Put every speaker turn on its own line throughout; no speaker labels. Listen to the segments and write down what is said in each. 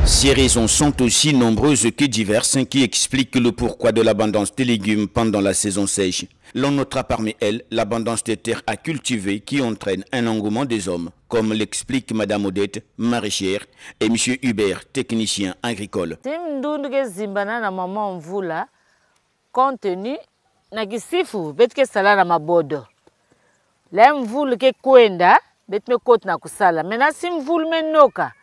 Ces raisons sont aussi nombreuses que diverses qui expliquent le pourquoi de l'abondance des légumes pendant la saison sèche. L'on notera parmi elles l'abondance des terres à cultiver qui entraîne un engouement des hommes, comme l'explique Madame Odette, maraîchère, et Monsieur Hubert, technicien agricole.
Compte tenu na kisifu betke sala na mabodo la mvulu ke kwenda betme kot na kusala mena si mvulu menoka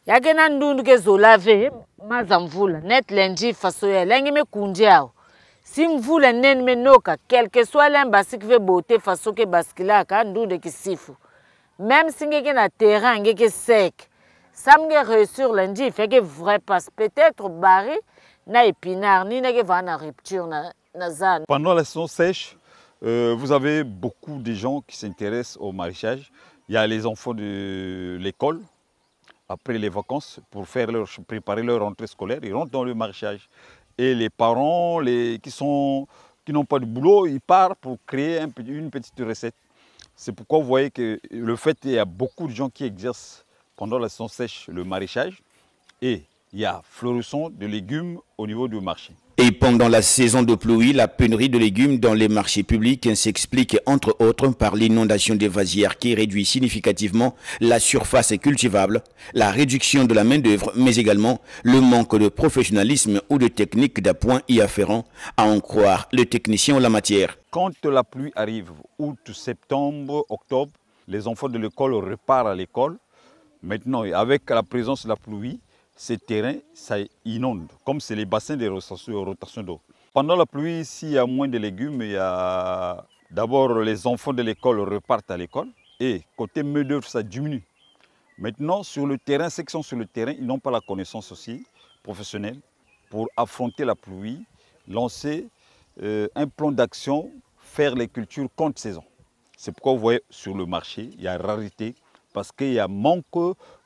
yake na ndundu ke zolave maza mvula net lenji faso ya lengi me kunjao si mvula nen menoka quelque soit l'embasi qui veut beauté faso ke baskila ka ndundu kisifu même si ngeke na terrain ngeke sec samge réussir lenji fait que vrai passe peut-être bari.
Pendant la saison sèche, vous avez beaucoup de gens qui s'intéressent au maraîchage. Il y a les enfants de l'école, après les vacances, pour préparer leur rentrée scolaire, ils rentrent dans le maraîchage. Et les parents qui n'ont pas de boulot, ils partent pour créer une petite recette. C'est pourquoi vous voyez que le fait qu'il y a beaucoup de gens qui exercent pendant la saison sèche le maraîchage et il y a fleurissement de légumes au niveau du marché.
Et pendant la saison de pluie, la pénurie de légumes dans les marchés publics s'explique entre autres par l'inondation des vasières qui réduit significativement la surface cultivable, la réduction de la main-d'œuvre, mais également le manque de professionnalisme ou de technique d'appoint y afférent, à en croire le technicien en la matière.
Quand la pluie arrive, août, septembre, octobre, les enfants de l'école repartent à l'école. Maintenant, avec la présence de la pluie, ces terrains, ça inonde, comme c'est les bassins de rotation d'eau. Pendant la pluie, s'il y a moins de légumes, il y a d'abord les enfants de l'école repartent à l'école et côté main-d'œuvre, ça diminue. Maintenant, sur le terrain, ceux qui sont sur le terrain, ils n'ont pas la connaissance aussi professionnelle pour affronter la pluie, lancer un plan d'action, faire les cultures contre saison. C'est pourquoi vous voyez sur le marché, il y a rareté parce qu'il y a manque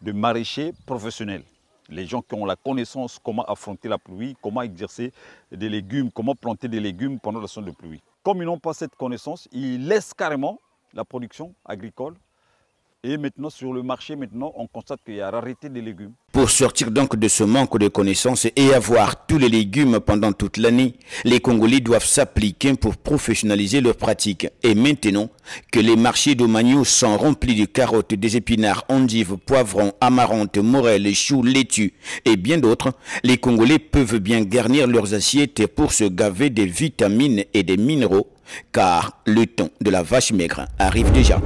de maraîchers professionnels. Les gens qui ont la connaissance comment affronter la pluie, comment exercer des légumes, comment planter des légumes pendant la saison de pluie. Comme ils n'ont pas cette connaissance, ils laissent carrément la production agricole. Et maintenant, sur le marché, on constate qu'il y a rareté des légumes.
Pour sortir donc de ce manque de connaissances et avoir tous les légumes pendant toute l'année, les Congolais doivent s'appliquer pour professionnaliser leurs pratiques. Et maintenant que les marchés de Magno sont remplis de carottes, des épinards, endives, poivrons, amarantes, morelles, choux, laitues et bien d'autres, les Congolais peuvent bien garnir leurs assiettes pour se gaver des vitamines et des minéraux, car le temps de la vache maigre arrive déjà.